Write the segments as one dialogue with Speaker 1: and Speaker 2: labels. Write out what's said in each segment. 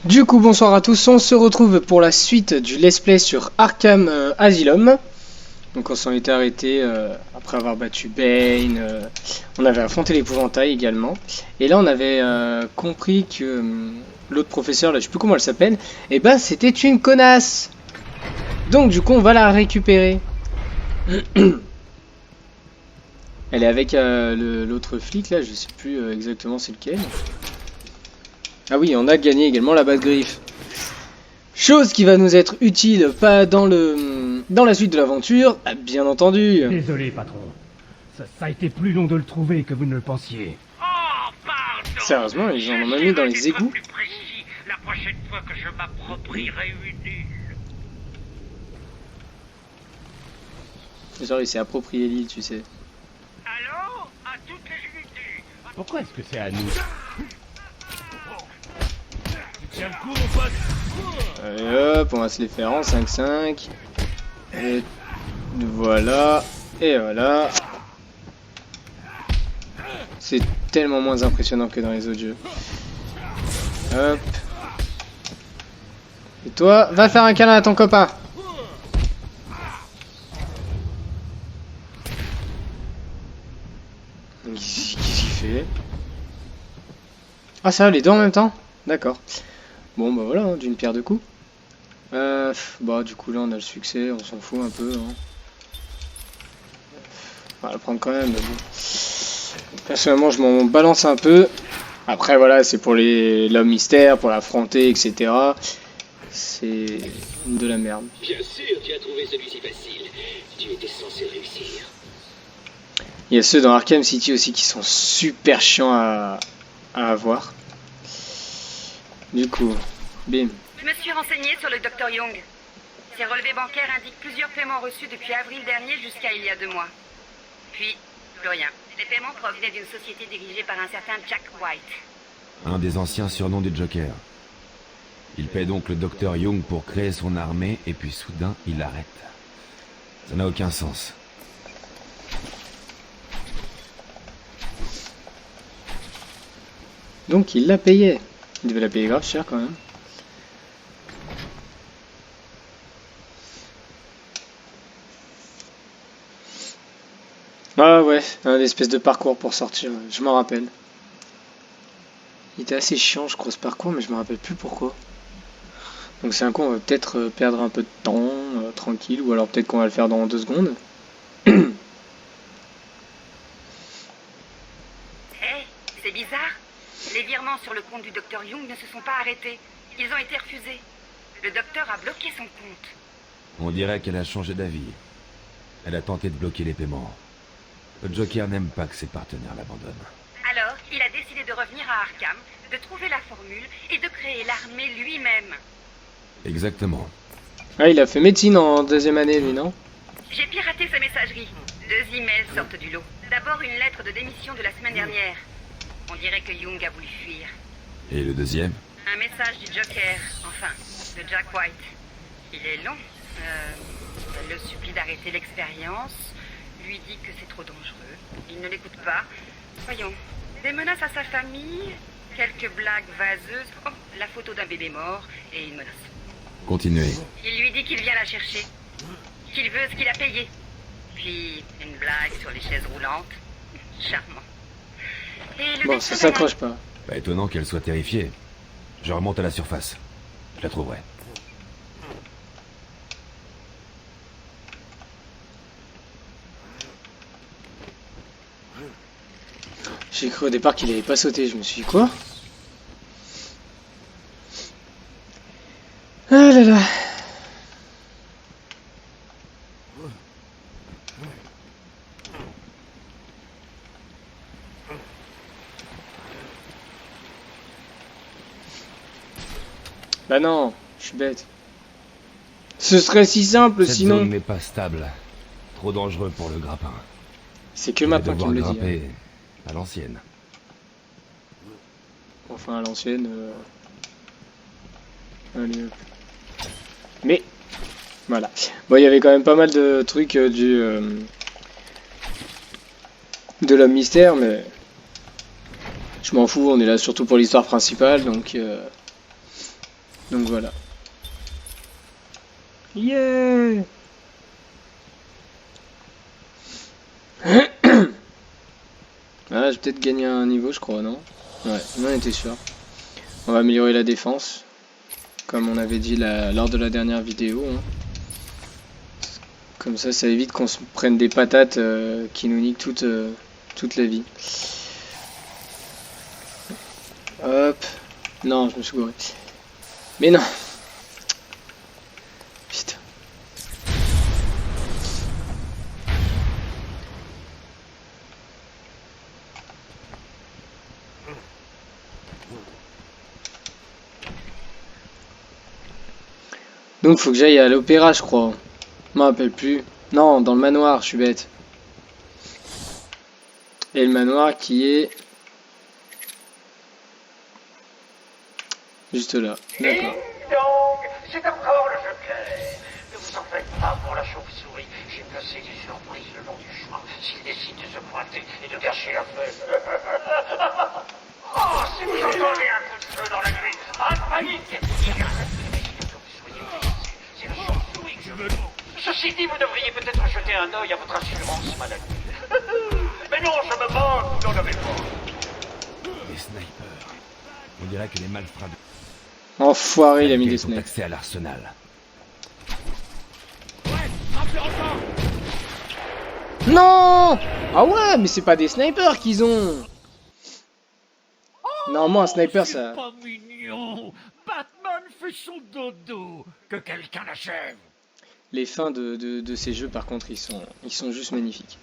Speaker 1: Du coup, bonsoir à tous, on se retrouve pour la suite du let's play sur Arkham Asylum. Donc on s'en était arrêté après avoir battu Bane, on avait affronté l'épouvantail également. Et là on avait compris que l'autre professeur, là je sais plus comment elle s'appelle, et ben c'était une connasse. Donc du coup on va la récupérer. Elle est avec l'autre flic là, je sais plus exactement c'est lequel. Ah oui, on a gagné également la Bat-Griffe. Chose qui va nous être utile, pas dans la suite de l'aventure, bien entendu.
Speaker 2: Désolé, patron. Ça a été plus long de le trouver que vous ne le pensiez.
Speaker 3: Oh, pardon.
Speaker 1: Sérieusement, ils en ont même mis dans les égouts.
Speaker 3: Plus précis la prochaine fois que je m'approprierai une île.
Speaker 1: Genre, il s'est approprié l'île, tu sais.
Speaker 3: Allô? À toutes les unités.
Speaker 2: Pourquoi est-ce que c'est à nous?
Speaker 3: Tiens le coup, mon pote.
Speaker 1: Allez hop, on va se les faire en 5-5. Et voilà. Et voilà. C'est tellement moins impressionnant que dans les autres jeux. Hop. Et toi, va faire un câlin à ton copain. Qu'est-ce qu'il fait? Ah ça, les deux en même temps? D'accord. Bon bah voilà, hein, d'une pierre deux coups. Bah du coup là on a le succès, on s'en fout un peu. Hein. On va le prendre quand même, mais bon. Personnellement je m'en balance un peu. Après voilà, c'est pour l'homme mystère, pour l'affronter, etc. C'est de la merde.
Speaker 4: Bien sûr, tu as trouvé celui-ci facile. Tu étais censé réussir.
Speaker 1: Il y a ceux dans Arkham City aussi qui sont super chiants à avoir. Du coup, bim.
Speaker 5: Je me suis renseigné sur le Dr Young. Ses relevés bancaires indiquent plusieurs paiements reçus depuis avril dernier jusqu'à il y a 2 mois. Puis, plus rien. Les paiements provenaient d'une société dirigée par un certain Jack White.
Speaker 6: Un des anciens surnoms du Joker. Il paie donc le Dr Young pour créer son armée, et puis soudain, il arrête. Ça n'a aucun sens.
Speaker 1: Donc il l'a payé. Il devait la payer grave cher quand même. Ah ouais, un espèce de parcours pour sortir, je m'en rappelle. Il était assez chiant je crois ce parcours, mais je me rappelle plus pourquoi. Donc c'est un coup on va peut-être perdre un peu de temps, tranquille, ou alors peut-être qu'on va le faire dans 2 secondes.
Speaker 5: Hé, c'est bizarre. Les virements sur le compte du Dr Young ne se sont pas arrêtés. Ils ont été refusés. Le docteur a bloqué son compte.
Speaker 6: On dirait qu'elle a changé d'avis. Elle a tenté de bloquer les paiements. Le Joker n'aime pas que ses partenaires l'abandonnent.
Speaker 5: Alors, il a décidé de revenir à Arkham, de trouver la formule et de créer l'armée lui-même.
Speaker 6: Exactement.
Speaker 1: Ah il a fait médecine en 2e année lui, non?
Speaker 5: J'ai piraté sa messagerie. 2 emails sortent du lot. D'abord une lettre de démission de la semaine dernière. On dirait que Young a voulu fuir.
Speaker 6: Et le deuxième?
Speaker 5: Un message du Joker, enfin, de Jack White. Il est long. Elle le supplie d'arrêter l'expérience, lui dit que c'est trop dangereux. Il ne l'écoute pas. Voyons, des menaces à sa famille, quelques blagues vaseuses, oh, la photo d'un bébé mort et une menace.
Speaker 6: Continuez.
Speaker 5: Il lui dit qu'il vient la chercher, qu'il veut ce qu'il a payé. Puis une blague sur les chaises roulantes. Charmant. Et le
Speaker 1: Bon,
Speaker 5: destin
Speaker 1: ça s'accroche pas.
Speaker 6: Pas étonnant qu'elle soit terrifiée. Je remonte à la surface. Je la trouverai.
Speaker 1: J'ai cru au départ qu'il avait pas sauté, je me suis dit quoi? Ah là là. Bah non, je suis bête. Ce serait si simple
Speaker 6: Cette
Speaker 1: sinon.
Speaker 6: zone n'est pas stable. Trop dangereux pour le grappin.
Speaker 1: C'est que
Speaker 6: Je vais
Speaker 1: maintenant qu'il
Speaker 6: devoir
Speaker 1: me le dit.
Speaker 6: grimper
Speaker 1: Hein.
Speaker 6: à l'ancienne.
Speaker 1: Enfin à l'ancienne. Allez hop. Mais voilà. Bon, il y avait quand même pas mal de trucs de l'homme mystère, mais je m'en fous. On est là surtout pour l'histoire principale, donc Donc voilà. Yeah. Ah, j'ai peut-être gagné un niveau, je crois, non? Ouais, on en était sûr. On va améliorer la défense, comme on avait dit lors de la dernière vidéo. Hein. Comme ça évite qu'on se prenne des patates qui nous niquent toute la vie. Hop. Non, je me suis gouré. Mais non. Putain. Donc faut que j'aille à l'opéra, je crois. Je m'en rappelle plus. Non, dans le manoir, je suis bête. Et le manoir qui est juste là. D'accord.
Speaker 3: Donc, c'est encore le Joker. Ne vous en faites pas pour la chauve-souris. J'ai placé des surprises le long du chemin. S'il décide de se pointer et de gâcher la fête. Oh, si vous entendez un coup de feu dans la nuit, en panique, il y a un que vous soyez blessé. C'est la chauve-souris que je veux. Ceci dit, vous devriez peut-être jeter un œil à votre assurance maladie. Mais non, je me moque, vous n'en avez pas.
Speaker 6: Des snipers. On dirait que les malfrats de
Speaker 1: Enfoiré, il a mis des
Speaker 6: ont
Speaker 1: snipes.
Speaker 6: accès à l'arsenal.
Speaker 1: Non! Ah ouais, mais c'est pas des snipers qu'ils ont. Normalement, un sniper,
Speaker 3: c'est
Speaker 1: ça...
Speaker 3: pas mignon. Batman fait son dodo. Que quelqu'un l'achève.
Speaker 1: Les fins de ces jeux, par contre, ils sont juste magnifiques.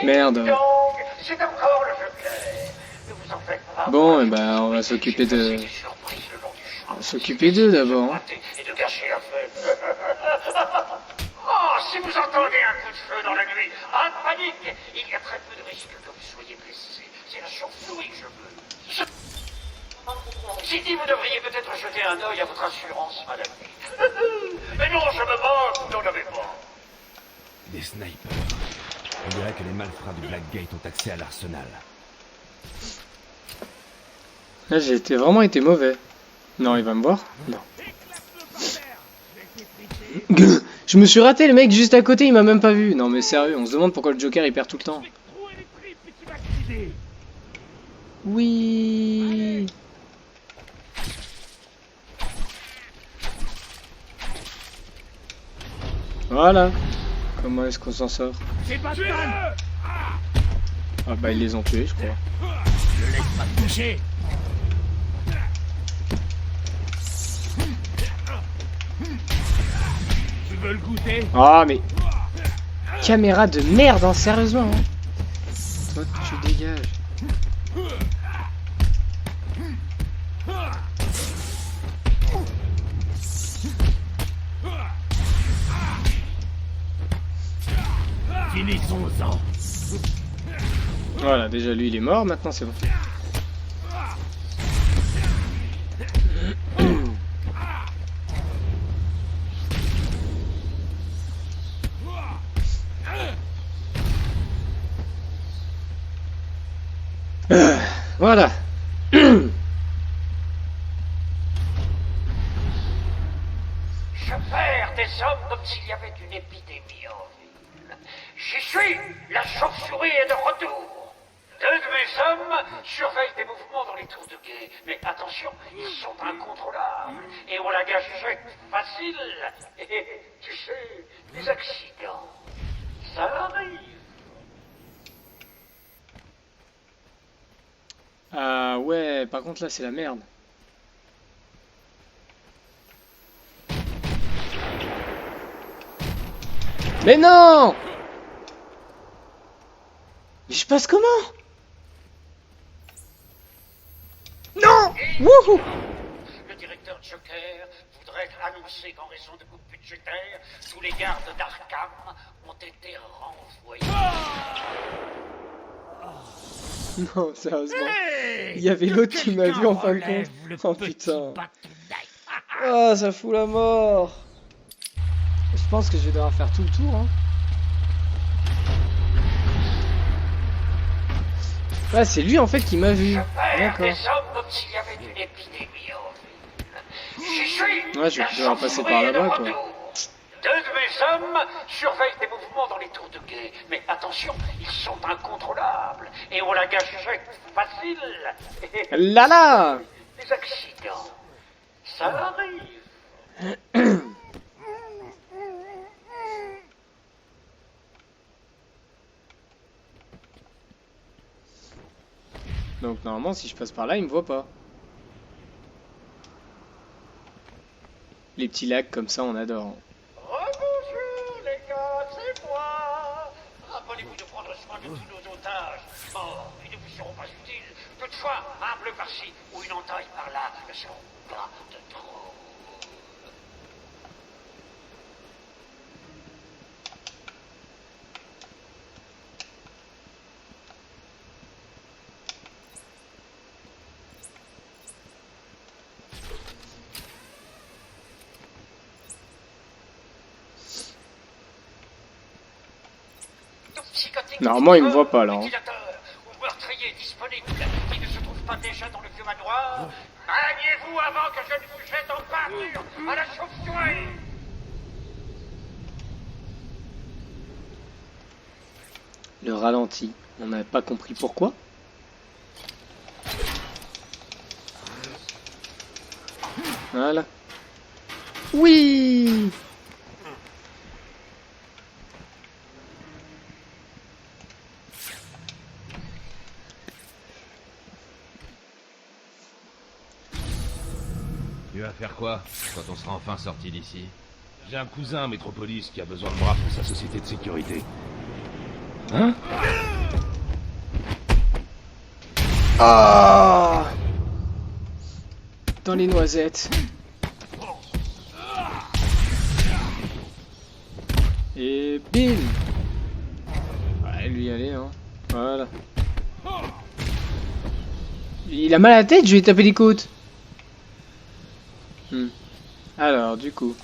Speaker 1: Merde.
Speaker 3: Donc, c'est encore le Joker. Ne vous en faites pas.
Speaker 1: Bon, et ben, on va s'occuper de... On va s'occuper d'eux d'abord. Hein.
Speaker 3: Et de gâcher la fête. Oh, si vous entendez un coup de feu dans la nuit, en panique, il y a très peu de risques que vous soyez blessé. C'est la chauve-souris que je veux. J'ai dit, vous devriez peut-être jeter un œil à votre assurance maladie. Mais non, je me moque, vous n'en avez pas.
Speaker 6: Des snipers. On dirait que les malfrats du Blackgate ont accès à l'arsenal.
Speaker 1: Là, j'ai vraiment été mauvais. Non, il va me voir? Non. Je me suis raté, le mec juste à côté, il m'a même pas vu. Non mais sérieux, on se demande pourquoi le Joker il perd tout le temps. Oui. Voilà. Comment est-ce qu'on s'en sort? Ah bah ils les ont tués, je crois.
Speaker 2: Ne laisse pas te toucher. Tu veux le goûter?
Speaker 1: Ah mais... Caméra de merde, hein, sérieusement. Hein. Toi tu dégages.
Speaker 2: Finissons-en.
Speaker 1: Voilà, déjà lui il est mort, maintenant c'est bon. Voilà.
Speaker 3: Je perds des hommes comme s'il y avait une épidémie en ville. J'y suis. La chauve-souris est de retour. Deux de mes hommes surveillent des mouvements dans les tours de guet. Mais attention, ils sont incontrôlables. Et on la gâchette facile. Et tu sais, les accidents, ça arrive.
Speaker 1: Ah ouais, par contre là c'est la merde. Mais non! Mais je passe comment? Non! Wouhou!
Speaker 3: Le directeur Joker voudrait annoncer qu'en raison de coupes budgétaires, tous les gardes d'Arkham ont été renvoyés.
Speaker 1: Non, sérieusement. Il y avait l'autre qui m'a vu en fin de compte. Oh putain. Ah, ça fout la mort. Je pense que je vais devoir faire tout le tour. Hein. Ah, c'est lui en fait qui m'a vu.
Speaker 3: Je perds
Speaker 1: D'accord.
Speaker 3: des hommes comme s'il y avait une épidémie en ville. J'y suis.
Speaker 1: Ouais, je vais
Speaker 3: La
Speaker 1: devoir passer
Speaker 3: chauve-souris
Speaker 1: par
Speaker 3: est de
Speaker 1: là-bas, quoi.
Speaker 3: retour. Deux de mes hommes surveillent tes mouvements dans les tours de guet. Mais attention, ils sont incontrôlables. Et on la gâchette facile.
Speaker 1: Là là.
Speaker 3: Les accidents, ça arrive.
Speaker 1: Donc normalement, si je passe par là, il me voit pas. Les petits lacs comme ça, on adore.
Speaker 3: Rebonjour les gars, c'est moi. Rappelez-vous de prendre soin de tous nos otages. Morts, ils ne vous seront pas utiles. Toutefois, un bleu par-ci ou une entaille par-là ne seront pas de trop.
Speaker 1: Normalement, il me voit pas, là, hein.
Speaker 3: Utilisateur ou meurtrier disponible qui ne se trouve pas déjà dans le vieux manoir. Maniez-vous avant que je ne vous jette en pâture à la chauve-souris.
Speaker 1: Le ralenti. On n'a pas compris pourquoi. Voilà. Oui.
Speaker 7: Tu vas faire quoi quand on sera enfin sorti d'ici? J'ai un cousin à Métropolis qui a besoin de bras pour sa société de sécurité. Hein?
Speaker 1: Ah. Dans les noisettes. Et bim. Ouais, lui aller, hein. Voilà. Il a mal à la tête, je lui ai tapé les côtes. Alors, du coup.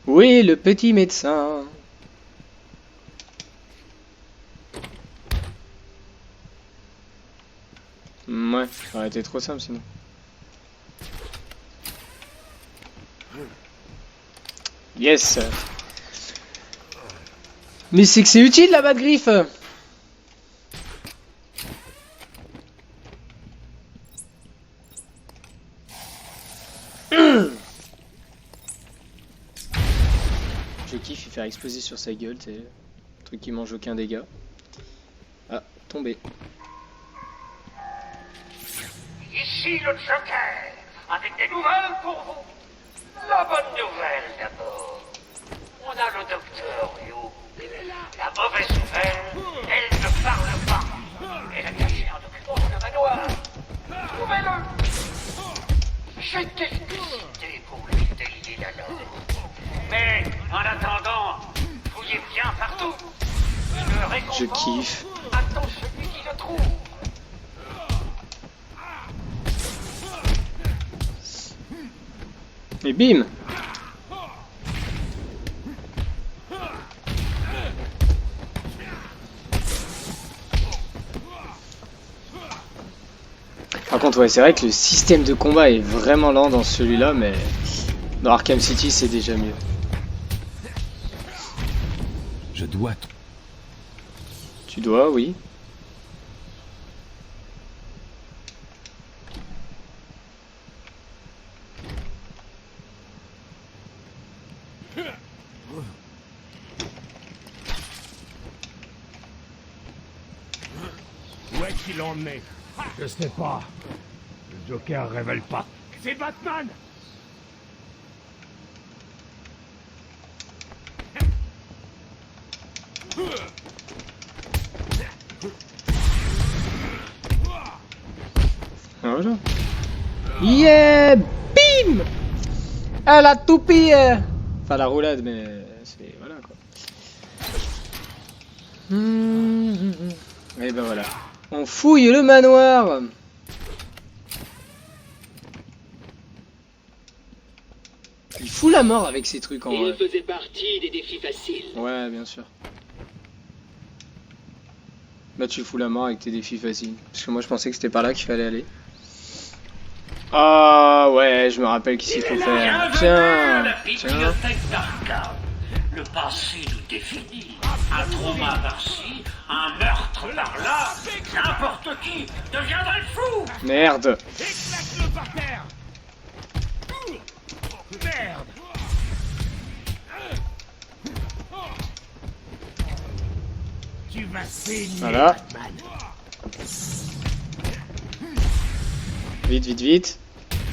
Speaker 1: Oui, le petit médecin. Ouais, ça aurait été trop simple sinon. Yes. Mais c'est que c'est utile la Bat-Griffe. Je kiffe faire exploser sur sa gueule, c'est un truc qui mange aucun dégât. Ah, tombé.
Speaker 3: Ici le Joker, avec des nouvelles pour vous. La bonne nouvelle d'abord. On a le docteur Young. La mauvaise nouvelle, elle ne parle pas. Elle a caché un document dans le manoir. Trouvez-le. J'ai quelques idées pour lui délier la langue. Mais en attendant, fouillez bien partout. Le réconfort
Speaker 1: Je kiffe.
Speaker 3: attend celui qui le trouve.
Speaker 1: Et bim. Par contre, ouais, c'est vrai que le système de combat est vraiment lent dans celui-là, mais dans Arkham City, c'est déjà mieux.
Speaker 6: Je dois...
Speaker 1: Tu dois, oui.
Speaker 2: Où est-ce qu'il l'a emmené? Je sais pas. Le Joker révèle pas. C'est Batman!
Speaker 1: Voilà. Yeah! Bim! Ah, la toupie! Enfin, la roulade, mais c'est... Voilà, quoi. Et ben voilà. On fouille le manoir! Il fout la mort avec ces trucs, en
Speaker 4: Il
Speaker 1: vrai.
Speaker 4: faisait partie des défis faciles.
Speaker 1: Ouais, bien sûr. Là tu fous la mort avec tes défis faciles. Parce que moi je pensais que c'était par là qu'il fallait aller. Ah ouais, je me rappelle qu'ici il faut faire. Tiens,
Speaker 3: la
Speaker 1: tiens.
Speaker 3: bibliothèque d'Arkham. Le passé nous définit. Un trauma par-ci, un meurtre par-là. N'importe qui deviendrait fou.
Speaker 1: Merde.
Speaker 2: Éclate-le par terre. Merde. Tu vas saigner,
Speaker 1: Voilà.
Speaker 2: Batman.
Speaker 1: Vite, vite, vite.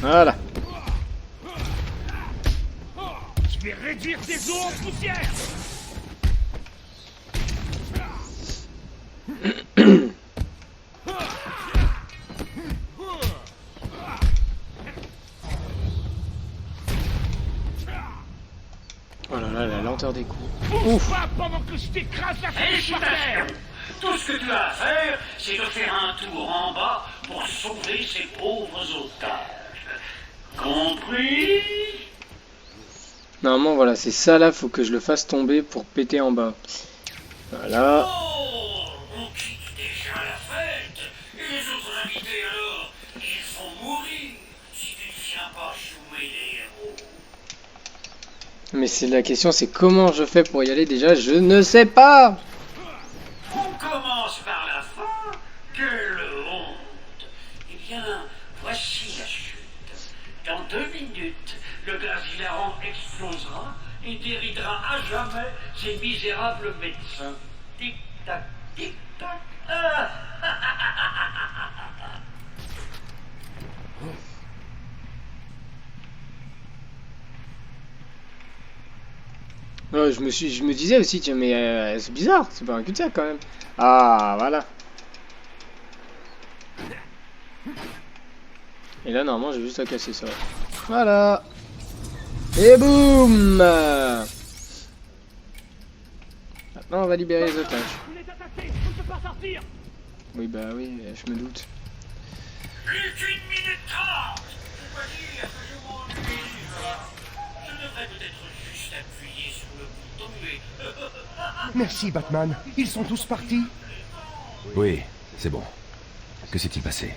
Speaker 1: Voilà.
Speaker 2: Je vais réduire tes os en poussière.
Speaker 1: Oh là là, la lenteur des coups.
Speaker 2: Bouge pas pendant que je t'écrase la tête par terre.
Speaker 3: Félicitations. Tout ce que tu as à faire, c'est de faire un tour en bas pour sauver ces pauvres otages. Compris?
Speaker 1: Normalement, voilà, c'est ça là, faut que je le fasse tomber pour péter en bas. Voilà.
Speaker 3: Oh, on quitte déjà la fête. Et les autres invités alors, ils vont mourir si tu ne viens pas chouer les héros.
Speaker 1: Mais c'est la question, c'est comment je fais pour y aller déjà? Je ne sais pas.
Speaker 3: On commence par la fin. Quelle honte. Eh bien, voici la chute. Dans 2 minutes, le gaz hilarant explosera et déridera à jamais ces misérables médecins. Tic-tac, tic-tac. Ah.
Speaker 1: Ouais, je me disais aussi, tiens, mais c'est bizarre, c'est pas un cul-de-sac quand même. Ah, voilà. Et là, normalement, j'ai juste à casser ça. Voilà. Et boum. Maintenant, on va libérer les otages.
Speaker 2: On est attaqué, on ne peut pas sortir.
Speaker 1: Oui, bah oui, je me doute.
Speaker 3: Plus qu'1 minute 30. On va dire que je m'ennuie. Je devrais peut-être juste appuyer sur le bouton et...
Speaker 8: Merci, Batman. Ils sont tous partis.
Speaker 6: Oui, c'est bon. Que s'est-il passé?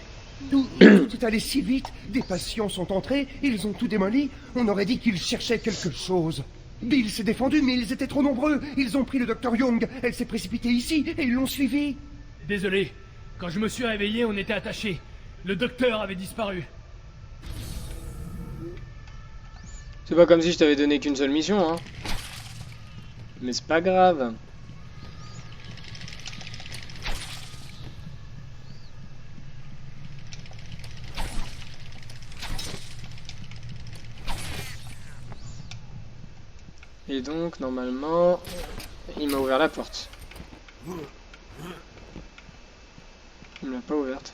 Speaker 8: Tout est allé si vite. Des patients sont entrés, ils ont tout démoli. On aurait dit qu'ils cherchaient quelque chose. Bill s'est défendu, mais ils étaient trop nombreux. Ils ont pris le Dr Young. Elle s'est précipitée ici et ils l'ont suivi.
Speaker 2: Désolé. Quand je me suis réveillé, on était attachés. Le docteur avait disparu.
Speaker 1: C'est pas comme si je t'avais donné qu'une seule mission, hein. Mais c'est pas grave. Et donc, normalement, il m'a ouvert la porte. Il me l'a pas ouverte.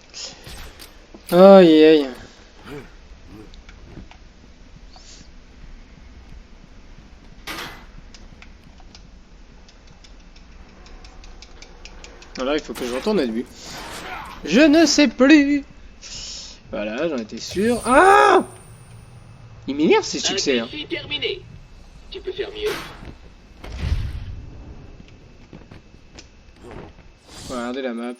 Speaker 1: Aïe aïe. Voilà, il faut que je retourne à lui. Je ne sais plus. Voilà, j'en étais sûr. Ah! Il m'énerve ces succès. Hein.
Speaker 4: Défi terminé. Tu peux faire mieux.
Speaker 1: Regardez la map.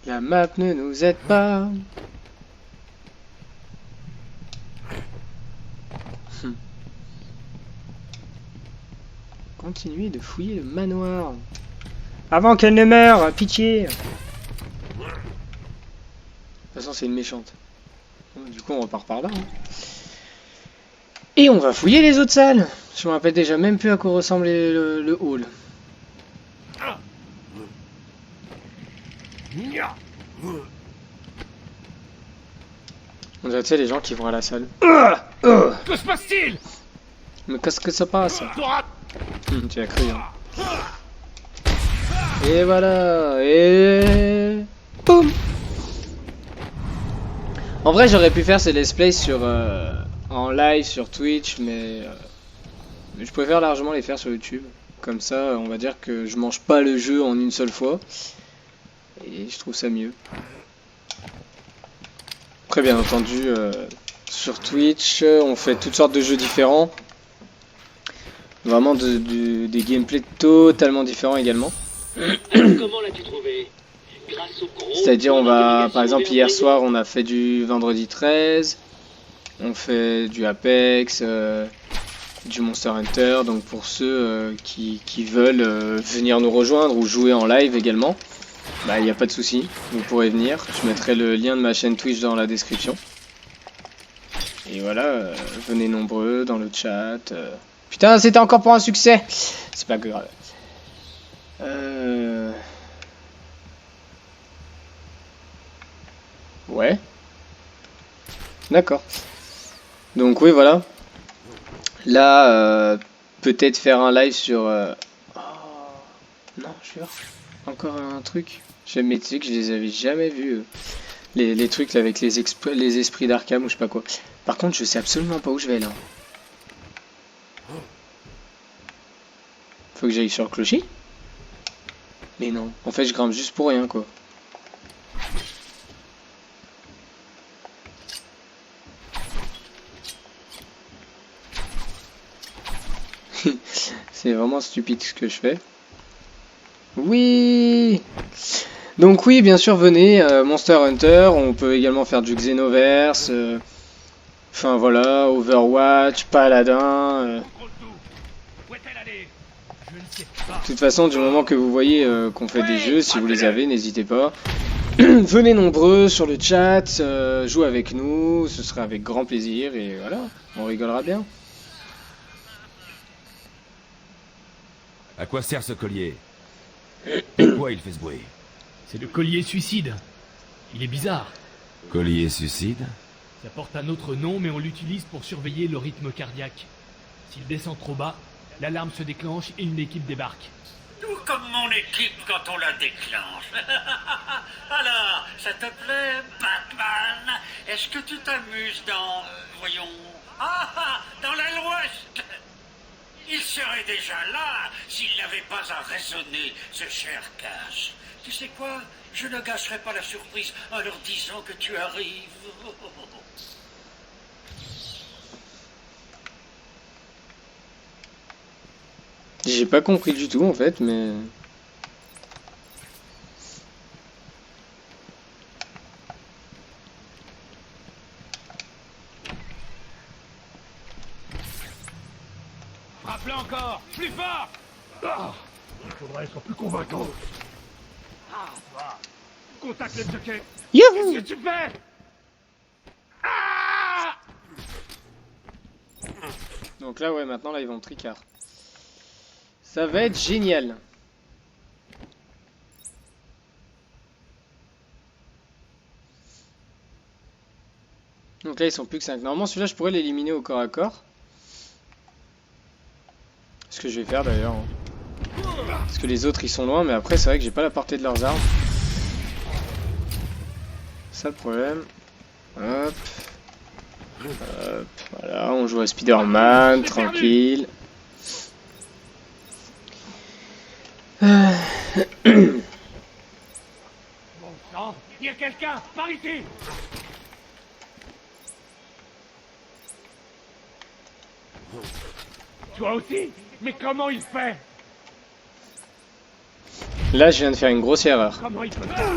Speaker 1: La map ne nous aide pas. Continuez de fouiller le manoir. Avant qu'elle ne meure, pitié. De toute façon, c'est une méchante. Du coup, on repart par là. Hein. Et on va fouiller les autres salles. Je me rappelle déjà même plus à quoi ressemblait le hall. On dirait, tu sais, les gens qui vont à la salle.
Speaker 2: Que se passe-t-il?
Speaker 1: Mais qu'est-ce que ça passe? Tu as cru, hein. Et voilà. Et... boum. En vrai, j'aurais pu faire ces let's play sur, en live sur Twitch, mais je préfère largement les faire sur YouTube. Comme ça, on va dire que je mange pas le jeu en une seule fois. Et je trouve ça mieux. Après, bien entendu, sur Twitch, on fait toutes sortes de jeux différents. Vraiment des gameplays totalement différents également.
Speaker 4: Comment l'as-tu trouvé? Grâce au gros...
Speaker 1: C'est-à-dire on va, par exemple hier soir on a fait du vendredi 13, on fait du Apex, du Monster Hunter, donc pour ceux qui veulent venir nous rejoindre ou jouer en live également, bah il n'y a pas de souci, vous pourrez venir, je mettrai le lien de ma chaîne Twitch dans la description. Et voilà, venez nombreux dans le chat. Putain, c'était encore pour un succès. C'est pas grave. Ouais. D'accord. Donc oui, voilà. Là, peut-être faire un live sur... Oh. Non, je suis encore un truc. J'aime mes trucs, je les avais jamais vus. Les trucs là, avec les esprits d'Arkham ou je sais pas quoi. Par contre, je sais absolument pas où je vais là. Faut que j'aille sur le clocher? Mais non, en fait je grimpe juste pour rien quoi. C'est vraiment stupide ce que je fais. Oui! Donc oui, bien sûr, venez, Monster Hunter, on peut également faire du Xenoverse, enfin voilà, Overwatch, Paladin. De toute façon, du moment que vous voyez qu'on fait des jeux, si vous les avez, n'hésitez pas. Venez nombreux sur le chat, jouez avec nous, ce sera avec grand plaisir et voilà, on rigolera bien.
Speaker 6: À quoi sert ce collier? Pourquoi il fait ce bruit?
Speaker 2: C'est le collier suicide. Il est bizarre.
Speaker 6: Collier suicide?
Speaker 2: Ça porte un autre nom, mais on l'utilise pour surveiller le rythme cardiaque. S'il descend trop bas, l'alarme se déclenche et une équipe débarque.
Speaker 3: Tout comme mon équipe quand on la déclenche. Alors, ça te plaît, Batman? Est-ce que tu t'amuses dans... voyons... dans l'aile ouest? Il serait déjà là s'il n'avait pas à raisonner, ce cher Cash. Tu sais quoi? Je ne gâcherai pas la surprise en leur disant que tu arrives.
Speaker 1: J'ai pas compris du tout en fait, mais...
Speaker 2: Frappe-le encore! Plus fort! Il faudrait être plus convaincant. Toi, contacte le Joker.
Speaker 1: Youhou!
Speaker 2: Qu'est-ce que tu fais?
Speaker 1: Donc là, ouais, maintenant, là, ils vont tricard. Ça va être génial. Donc là, ils sont plus que 5. Normalement, celui-là, je pourrais l'éliminer au corps à corps. Ce que je vais faire, d'ailleurs. Parce que les autres, ils sont loin, mais après, c'est vrai que j'ai pas la portée de leurs armes. C'est ça le problème. Hop. Hop. Voilà, on joue à Spider-Man, tranquille.
Speaker 2: Bon sang, il y a quelqu'un par ici. Toi aussi? Mais comment il fait?
Speaker 1: Là, je viens de faire une grosse erreur.
Speaker 2: Comment il peut faire?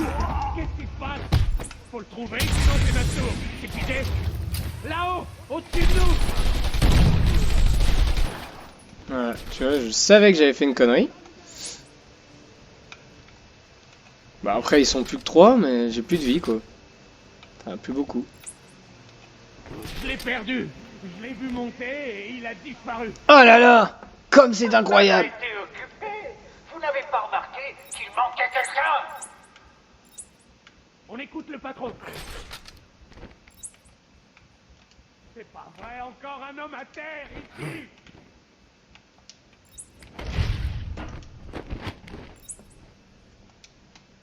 Speaker 2: Qu'est-ce qui se passe? Faut le trouver, sinon c'est notre tour. C'est quitté. Là-haut, au-dessus de nous.
Speaker 1: Voilà, tu vois, je savais que j'avais fait une connerie. Bah après, ils sont plus que 3, mais j'ai plus de vie, quoi. Enfin, plus beaucoup.
Speaker 2: Je l'ai perdu. Je l'ai vu monter et il a disparu.
Speaker 1: Oh là là! Comme c'est incroyable!
Speaker 3: Vous avez été occupé. Vous n'avez pas remarqué qu'il manquait quelqu'un?
Speaker 2: On écoute le patron. C'est pas vrai, encore un homme à terre ici.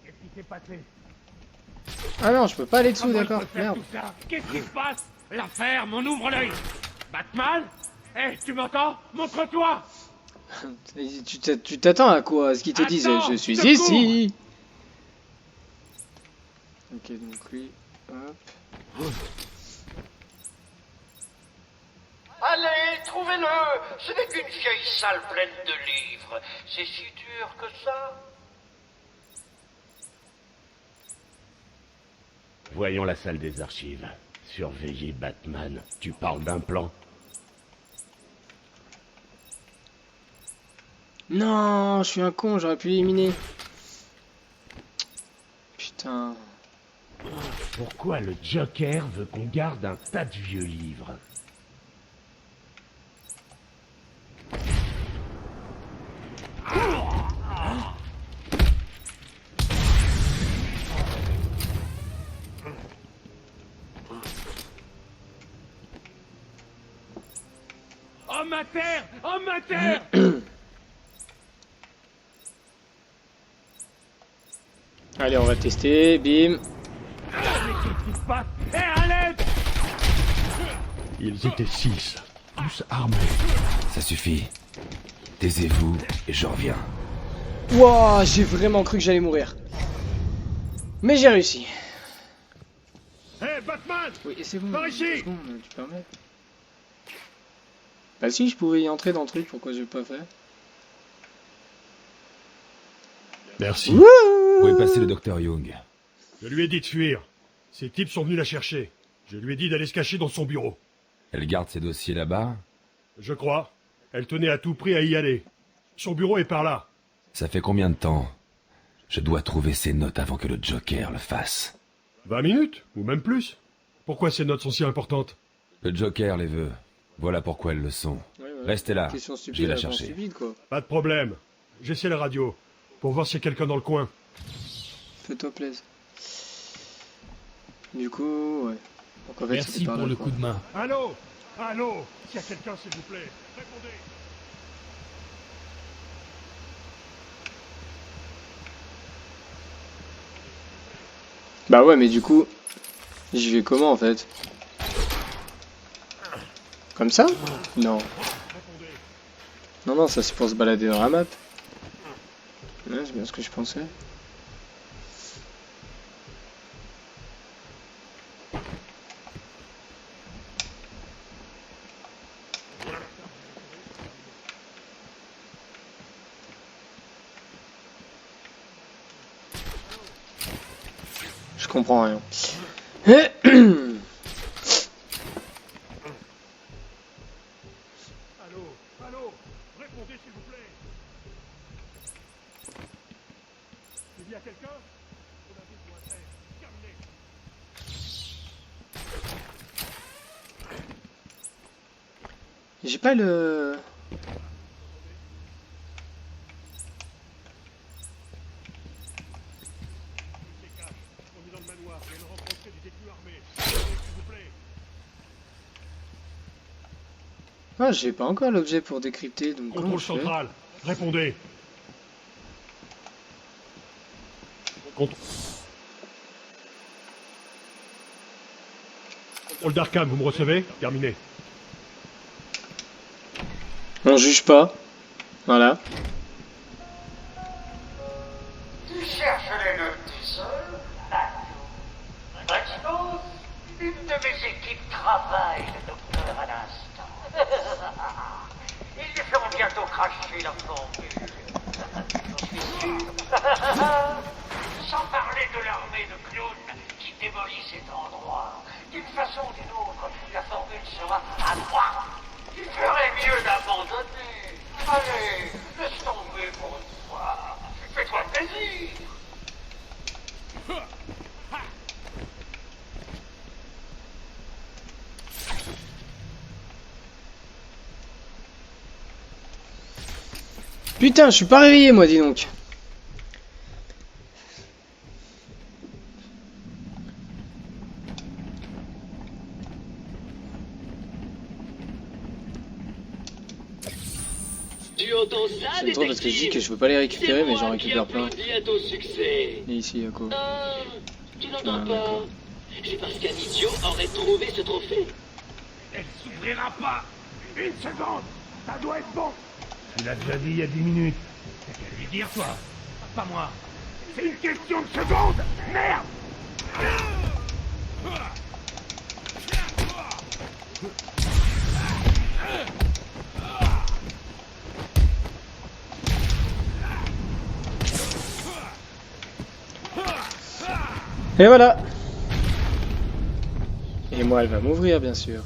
Speaker 2: Qu'est-ce qui s'est passé?
Speaker 1: Ah non, je peux pas aller dessous,
Speaker 2: Comment
Speaker 1: d'accord.
Speaker 2: il peut faire
Speaker 1: Merde.
Speaker 2: tout ça? Qu'est-ce qui se passe? La ferme, on ouvre l'œil. Batman? Eh, tu m'entends? Montre-toi.
Speaker 1: Tu t'attends à quoi? À ce qu'ils te disent
Speaker 2: Attends,
Speaker 1: je suis
Speaker 2: secours.
Speaker 1: ici! Ok, donc lui, hop.
Speaker 3: Allez, trouvez-le. Ce n'est qu'une vieille salle pleine de livres. C'est si dur que ça.
Speaker 7: Voyons la salle des archives. Surveiller Batman. Tu parles d'un plan?
Speaker 1: Non, je suis un con, j'aurais pu l'éliminer. Putain.
Speaker 7: Pourquoi le Joker veut qu'on garde un tas de vieux livres? Homme à terre! Homme à terre!
Speaker 1: Allez, on va tester, bim.
Speaker 7: Hé, à l'aide! Ils étaient 6, tous armés.
Speaker 6: Ça suffit. Taisez-vous et je reviens.
Speaker 1: Wouah, j'ai vraiment cru que j'allais mourir. Mais j'ai réussi.
Speaker 7: Hé, Batman!
Speaker 1: Oui, c'est bon.
Speaker 7: Par ici.
Speaker 1: C'est bon, tu permets. Bah si, je pouvais y entrer dans le truc, pourquoi j'ai pas fait?
Speaker 7: Merci.
Speaker 6: Vous pouvez passer le docteur Young.
Speaker 9: Je lui ai dit de fuir. Ces types sont venus la chercher. Je lui ai dit d'aller se cacher dans son bureau.
Speaker 6: Elle garde ses dossiers là-bas.
Speaker 9: Je crois. Elle tenait à tout prix à y aller. Son bureau est par là.
Speaker 6: Ça fait combien de temps? Je dois trouver ces notes avant que le Joker le fasse.
Speaker 9: 20 minutes, ou même plus. Pourquoi ces notes sont si importantes?
Speaker 6: Le Joker les veut. Voilà pourquoi elles le sont.
Speaker 1: Ouais.
Speaker 6: Restez là.
Speaker 1: Question
Speaker 6: Je
Speaker 1: stupide,
Speaker 6: vais la
Speaker 1: réponse
Speaker 6: chercher.
Speaker 1: stupide, quoi.
Speaker 9: Pas de problème. J'essaie la radio, pour voir s'il y a quelqu'un dans le coin.
Speaker 1: Fais-toi plaisir. Du coup, ouais. Donc en fait,
Speaker 2: Merci
Speaker 1: c'était par
Speaker 2: pour
Speaker 1: là,
Speaker 2: le
Speaker 1: quoi.
Speaker 2: coup de main.
Speaker 9: Allô? Allô? S'il y a quelqu'un, s'il vous plaît, répondez.
Speaker 1: Bah ouais, mais du coup, j'y vais comment en fait? Comme ça? Non. Non, non, ça c'est pour se balader dans la map. Ouais, c'est bien ce que je pensais. Je comprends rien.
Speaker 9: Allô? Répondez, s'il vous plaît. Il y a quelqu'un? On a besoin d'aide. Terminé.
Speaker 1: J'ai pas le...
Speaker 9: On est dans le manoir. Je viens de rencontrer des détenus armés. S'il vous plaît.
Speaker 1: Ah, j'ai pas encore l'objet pour décrypter, donc comment
Speaker 9: Contrôle
Speaker 1: je fais?
Speaker 9: central. Répondez. Contrôle d'Arkham, vous me recevez? Terminé.
Speaker 1: On juge pas. Voilà.
Speaker 3: Tu cherches les notes tout seul? Maximos, une de mes équipes travaille le docteur à l'instant. Ils lui feront bientôt cracher la formule. J'en suis sûr. Sans parler de l'armée de clowns qui démolit cet endroit. D'une façon ou d'une autre, la formule sera à droite. Il ferait mieux d'abandonner. Allez, laisse tomber pour une fois. Fais-toi plaisir.
Speaker 1: Putain, je suis pas réveillé moi, dis donc.
Speaker 4: Tu entends ça,
Speaker 1: C'est drôle parce que je dis que je veux pas les récupérer, mais j'en récupère plein.
Speaker 4: à ton succès.
Speaker 1: Et ici, à quoi?
Speaker 4: Ah, tu n'entends
Speaker 1: Ah,
Speaker 4: pas?
Speaker 1: d'accord.
Speaker 4: C'est parce qu'un idiot aurait trouvé ce trophée.
Speaker 7: Elle s'ouvrira pas. Une seconde. Ça doit être bon.
Speaker 9: Tu l'as déjà dit il y a 10 minutes.
Speaker 7: T'as qu'à lui dire, toi. Pas moi. C'est une question de seconde. Merde.
Speaker 1: Et voilà. Et moi, elle va m'ouvrir, bien sûr.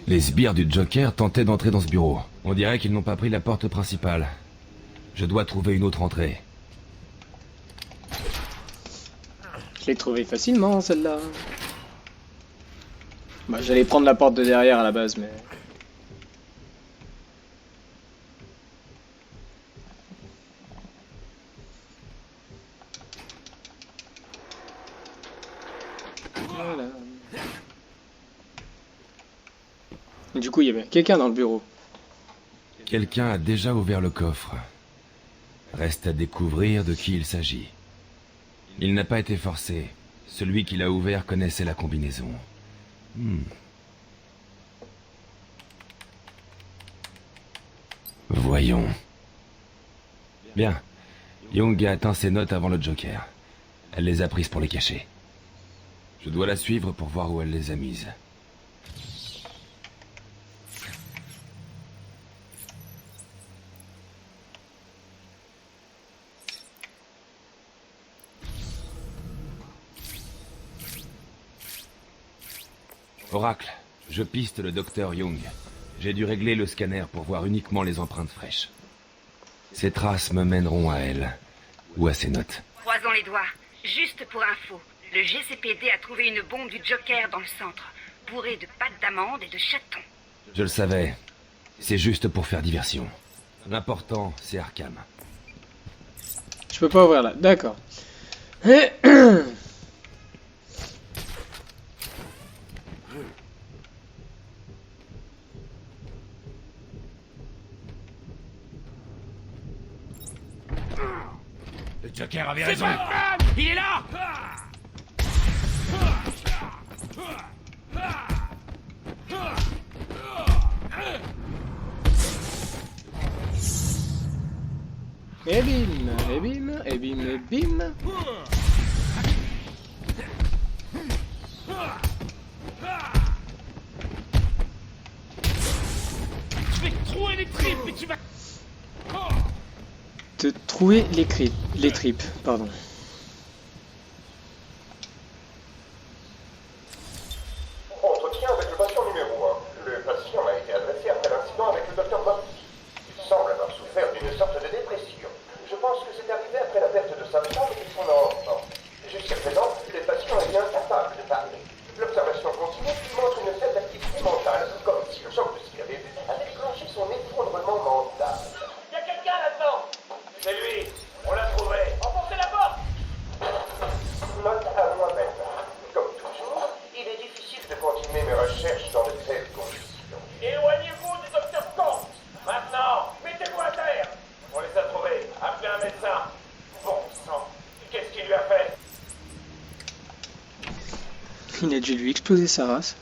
Speaker 6: Les sbires du Joker tentaient d'entrer dans ce bureau. On dirait qu'ils n'ont pas pris la porte principale. Je dois trouver une autre entrée.
Speaker 1: Je l'ai trouvée facilement, celle-là. Bah, j'allais prendre la porte de derrière à la base, mais... Voilà. Et du coup, il y avait quelqu'un dans le bureau.
Speaker 6: Quelqu'un a déjà ouvert le coffre. Reste à découvrir de qui il s'agit. Il n'a pas été forcé. Celui qui l'a ouvert connaissait la combinaison. Voyons. Bien. Young a atteint ses notes avant le Joker. Elle les a prises pour les cacher. Je dois la suivre pour voir où elle les a mises. Oracle, je piste le docteur Young. J'ai dû régler le scanner pour voir uniquement les empreintes fraîches. Ces traces me mèneront à elle, ou à ses notes.
Speaker 5: Croisons les doigts. Juste pour info, le GCPD a trouvé une bombe du Joker dans le centre, bourrée de pâte d'amande et de chatons.
Speaker 6: Je le savais. C'est juste pour faire diversion. L'important, c'est Arkham.
Speaker 1: Je peux pas ouvrir là, d'accord.
Speaker 7: Le Joker avait raison.
Speaker 2: Il est là!
Speaker 1: Et bim, et bim, et bim, et bim.
Speaker 2: Je vais te trouer les tripes et tu vas...
Speaker 1: Te trouer les tripes, pardon.
Speaker 10: Entretien avec le patient numéro 1. Le patient a été adressé après l'incident avec le docteur Morty. Il semble avoir souffert d'une sorte de dépression. Je pense que c'est arrivé après la perte de sa femme et de son enfant. Jusqu'à présent, le patient est incapable de parler. L'observation continue lui montre une faible activité mentale, comme si le choc de ce qu'il avait vu avait déclenché son effondrement mental.
Speaker 3: Il y a quelqu'un là-dedans. C'est lui. On l'a trouvé. Enfoncez la porte.
Speaker 10: Note à moi-même. Comme toujours, il est difficile de continuer mes recherches dans de telles conditions.
Speaker 3: Éloignez-vous du docteur Kent. Maintenant, mettez-vous à terre. On les a trouvés. Appelez un médecin. Bon sang. Qu'est-ce qu'il lui a fait?
Speaker 1: Il a dû lui exploser sa race.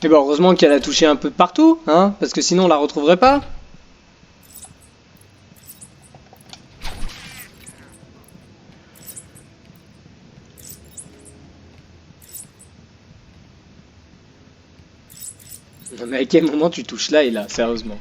Speaker 1: Et bon, heureusement qu'elle a touché un peu de partout, hein, parce que sinon on la retrouverait pas. Non mais à quel moment tu touches là et là, sérieusement?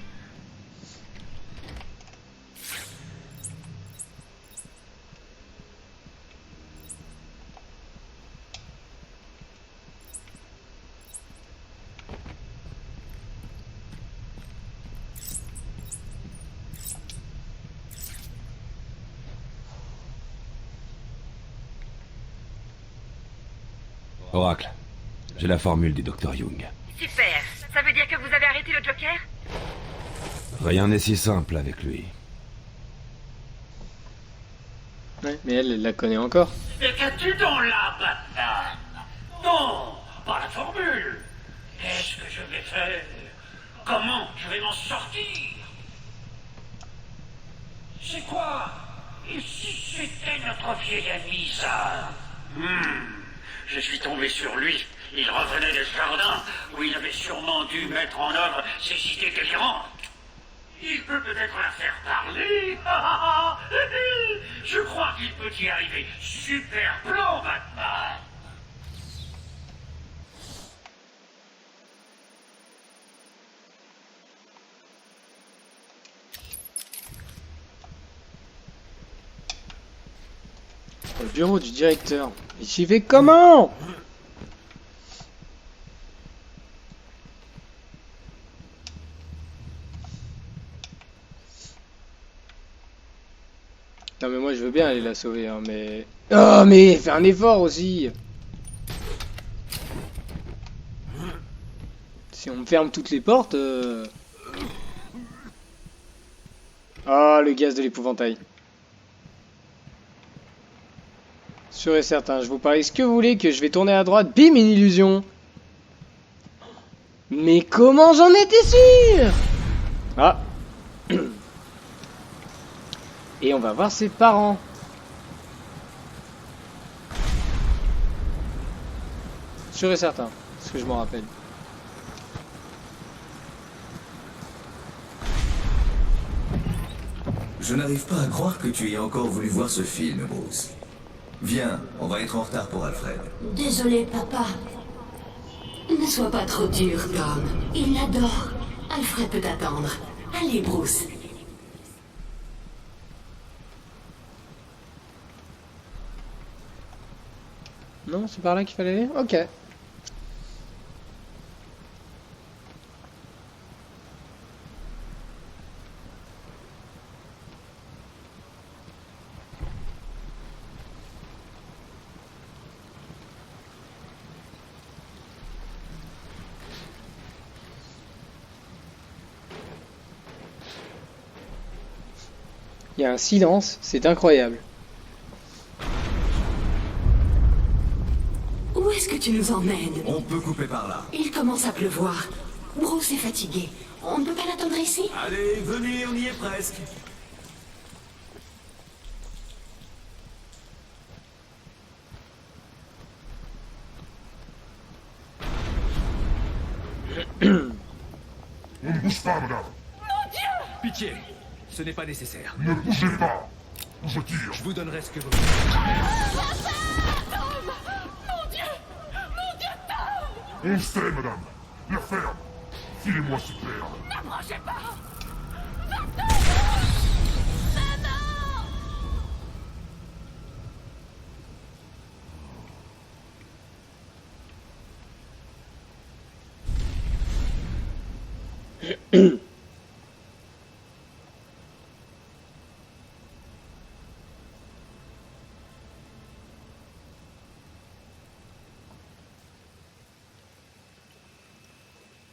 Speaker 6: Oracle, j'ai la formule du docteur Young.
Speaker 5: Super. Ça veut dire que vous avez arrêté le Joker?
Speaker 6: Rien n'est si simple avec lui.
Speaker 1: Ouais, mais elle la connaît encore.
Speaker 3: Et qu'as-tu dans la Batman? Non, pas la formule. Qu'est-ce que je vais faire? Comment je vais m'en sortir? C'est quoi? Et si c'était notre vieil ami, ça? Je suis tombé sur lui. Il revenait des jardins où il avait sûrement dû mettre en œuvre ses idées délirantes. Il peut peut-être la faire parler. Je crois qu'il peut y arriver. Super plan, Batman.
Speaker 1: Le bureau du directeur. Mais j'y vais comment? Non mais moi je veux bien aller la sauver hein, mais... Oh mais fais un effort aussi. Si on me ferme toutes les portes... Ah le gaz de l'épouvantail. Sûr et certain, je vous parie ce que vous voulez que je vais tourner à droite, bim, une illusion. Mais comment j'en étais sûr? Ah. Et on va voir ses parents. Sûr et certain, parce que je m'en rappelle.
Speaker 11: Je n'arrive pas à croire que tu aies encore voulu voir ce film, Bruce. Viens, on va être en retard pour Alfred.
Speaker 12: Désolé, papa. Ne sois pas trop dur, Tom. Il l'adore. Alfred peut attendre. Allez, Bruce.
Speaker 1: Non, c'est par là qu'il fallait aller? Ok. Il y a un silence, c'est incroyable.
Speaker 12: Où est-ce que tu nous emmènes?
Speaker 11: On peut couper par là.
Speaker 12: Il commence à pleuvoir. Bruce est fatigué. On ne peut pas l'attendre ici?
Speaker 11: Allez, venez, on y est presque.
Speaker 9: On ne bouge pas, madame.
Speaker 2: Mon Dieu! Pitié, ce n'est pas nécessaire.
Speaker 9: Ne bougez pas. Je tire.
Speaker 2: Je vous donnerai ce que vous...
Speaker 12: Tom! Mon Dieu! Mon Dieu, Tom!
Speaker 9: On sait, madame. La ferme. Filez-moi ce père.
Speaker 12: N'approchez pas!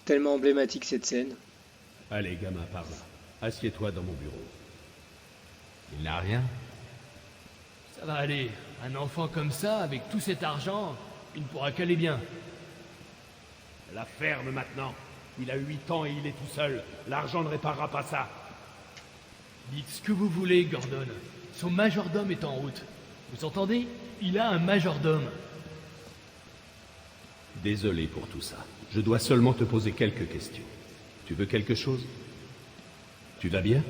Speaker 1: Tellement emblématique cette scène.
Speaker 7: Allez, gamin, par là. Assieds-toi dans mon bureau.
Speaker 2: Il n'a rien. Ça va aller. Un enfant comme ça, avec tout cet argent, il ne pourra qu'aller bien.
Speaker 7: La ferme maintenant. Il a 8 ans et il est tout seul. L'argent ne réparera pas ça.
Speaker 2: Dites ce que vous voulez, Gordon. Son majordome est en route. Vous entendez? Il a un majordome.
Speaker 7: Désolé pour tout ça. Je dois seulement te poser quelques questions. Tu veux quelque chose? Tu vas bien?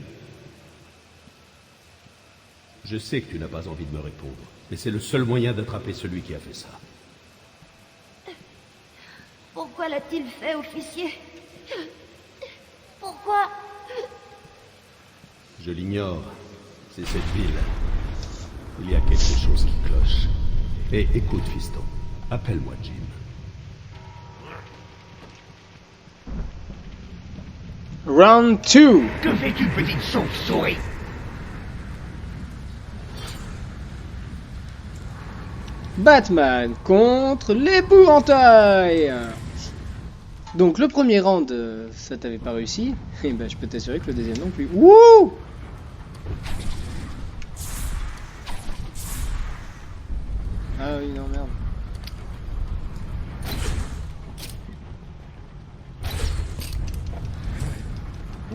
Speaker 7: Je sais que tu n'as pas envie de me répondre, mais c'est le seul moyen d'attraper celui qui a fait ça.
Speaker 12: Pourquoi l'a-t-il fait, officier? Pourquoi?
Speaker 7: Je l'ignore. C'est cette ville. Il y a quelque chose qui cloche. Et écoute, fiston. Appelle-moi Jim.
Speaker 1: Round 2.
Speaker 3: Que fais-tu, petite chauve-souris?
Speaker 1: Batman contre l'épouvantail. Donc le premier round, ça t'avait pas réussi. Et ben je peux t'assurer que le deuxième non plus. Wouh! Ah oui, non, merde.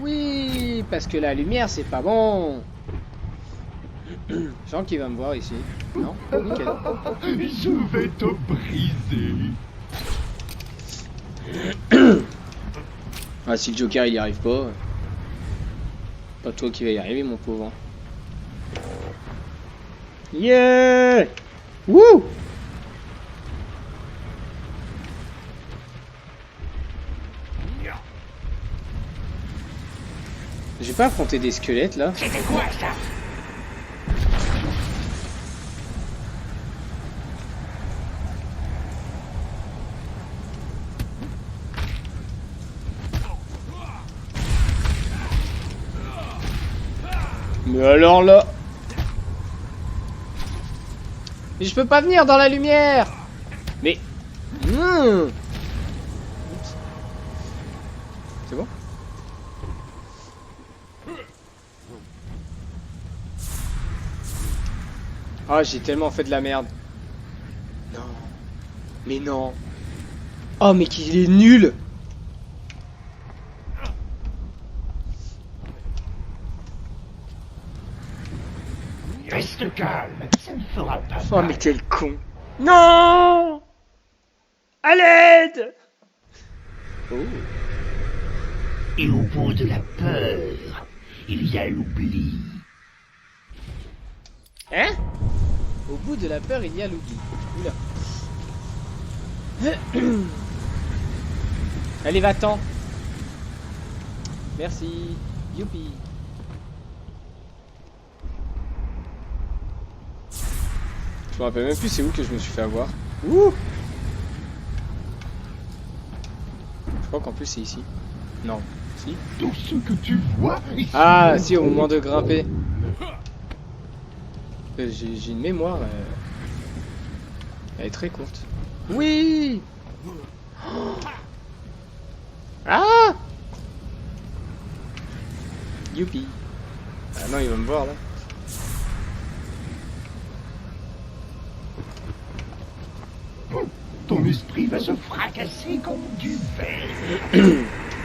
Speaker 1: Oui, parce que la lumière, c'est pas bon. Jean qui va me voir ici. Non? Nickel.
Speaker 3: Je vais te briser.
Speaker 1: Ah, si le Joker il y arrive pas. Pas toi qui va y arriver, mon pauvre. Yeah! Wouh! J'ai pas affronté des squelettes là.
Speaker 3: C'était quoi ça?
Speaker 1: Mais alors là... Mais je peux pas venir dans la lumière. Mais... C'est bon? Ah, j'ai tellement fait de la merde. Non. Mais non. Oh, mais qu'il est nul.
Speaker 3: Reste calme, ça ne fera pas
Speaker 1: Oh,
Speaker 3: mal.
Speaker 1: mais quel con. Non. À l'aide. Oh.
Speaker 3: Et au bout de la peur, il y a l'oubli.
Speaker 1: Hein? Au bout de la peur, il y a l'oubli. Oula. Allez, va-t'en. Merci. Youpi. Je me rappelle même plus c'est où que je me suis fait avoir. Ouh. Je crois qu'en plus c'est ici. Non. Si.
Speaker 3: Tout ce que tu vois ici.
Speaker 1: Ah, si, au moment de grimper. J'ai une mémoire. Elle est très courte. Oui. Oh. Ah. Youpi. Ah non, il va me voir là.
Speaker 3: Ton esprit va se fracasser comme du verre.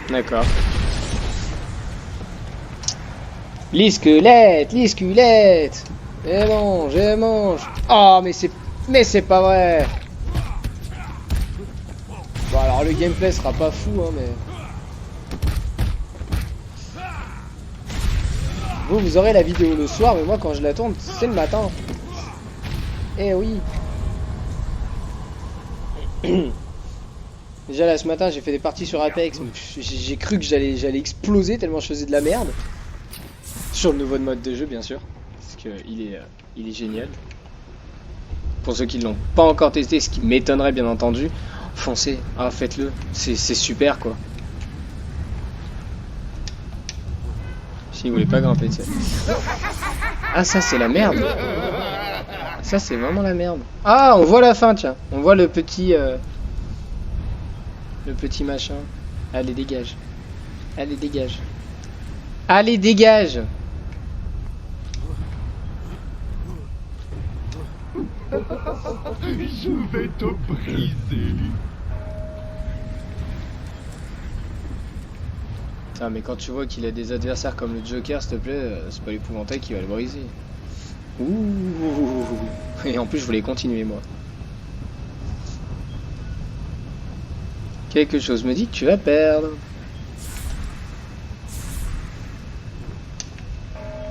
Speaker 1: D'accord. Les squelettes, les squelettes. Je mange. Oh, mais c'est pas vrai. Bon, alors le gameplay sera pas fou, hein, mais... Vous aurez la vidéo le soir, mais moi quand je la tourne, c'est le matin. Eh oui. Déjà là ce matin j'ai fait des parties sur Apex, j'ai cru que j'allais exploser tellement je faisais de la merde. Sur le nouveau mode de jeu bien sûr, parce que il est génial. Pour ceux qui ne l'ont pas encore testé, ce qui m'étonnerait bien entendu, foncez, ah, faites-le, c'est super quoi. Si vous voulez pas grimper, tu sais. Ah ça c'est la merde. Ça c'est vraiment la merde. Ah on voit la fin tiens, on voit le petit machin. Allez dégage. Allez dégage. Allez dégage.
Speaker 3: Je vais te briser.
Speaker 1: Ah mais quand tu vois qu'il a des adversaires comme le Joker, s'il te plaît, c'est pas l'épouvantail qui va le briser. Ouh. Et en plus je voulais continuer moi. Quelque chose me dit que tu vas perdre.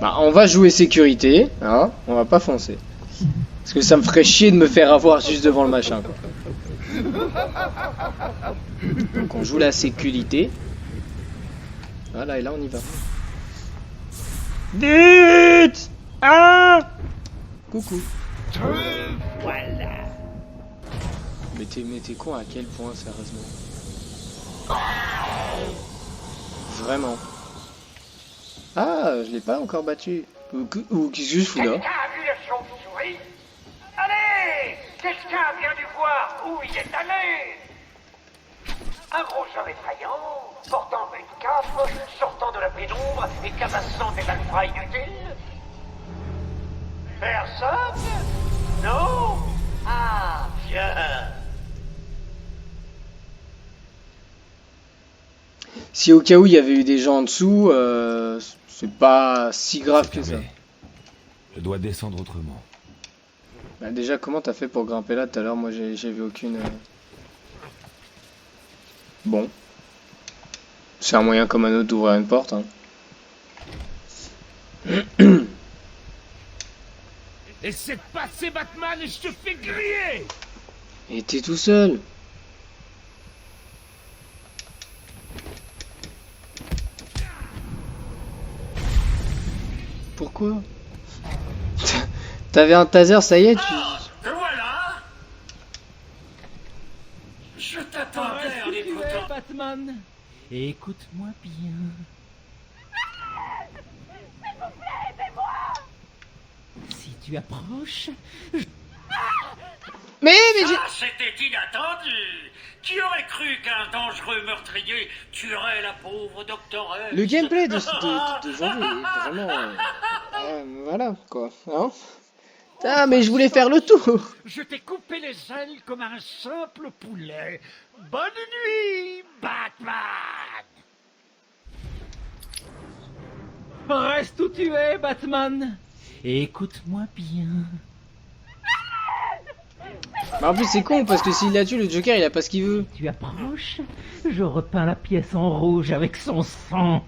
Speaker 1: Bah on va jouer sécurité, hein, on va pas foncer. Parce que ça me ferait chier de me faire avoir juste devant le machin quoi. Donc on joue la sécurité. Voilà et là on y va. Vite. Ah. Coucou.
Speaker 3: Voilà.
Speaker 1: Mais t'es con à quel point sérieusement? Vraiment. Ah, je l'ai pas encore battu. Ou qu'est-ce que je fous là?
Speaker 3: Quelqu'un a vu la chauve-souris? Allez! Quelqu'un a bien dû voir où il est allé! Un gros homme effrayant, portant une cape, sortant de la pénombre et cavassant des malfrats inutiles? Personne? Non? Ah, bien!
Speaker 1: Si au cas où il y avait eu des gens en dessous, c'est pas si grave que ça.
Speaker 6: Je dois descendre autrement.
Speaker 1: Bah déjà, comment t'as fait pour grimper là tout à l'heure? Moi j'ai vu aucune... Bon. C'est un moyen comme un autre d'ouvrir une porte. Hein.
Speaker 7: Essaie de passer, Batman, et je te fais griller!
Speaker 1: Et t'es tout seul. Pourquoi? T'avais un taser, ça y est, tu...
Speaker 3: Te voilà! Je t'attendais en écoutant.
Speaker 2: Batman. Et écoute-moi bien. Si tu approches...
Speaker 1: Mais j'ai...
Speaker 3: Ça, c'était inattendu! Qui aurait cru qu'un dangereux meurtrier tuerait la pauvre doctoresse?
Speaker 1: Le gameplay de janvier est vraiment... voilà, quoi. Hein? Ah, mais je voulais faire le tour.
Speaker 3: Je t'ai coupé les ailes comme un simple poulet. Bonne nuit, Batman!
Speaker 2: Reste où tu es, Batman. Et écoute-moi bien.
Speaker 1: Bah en plus c'est con parce que s'il la tue, le Joker il a pas ce qu'il veut.
Speaker 2: Tu approches, je repeins la pièce en rouge avec son sang.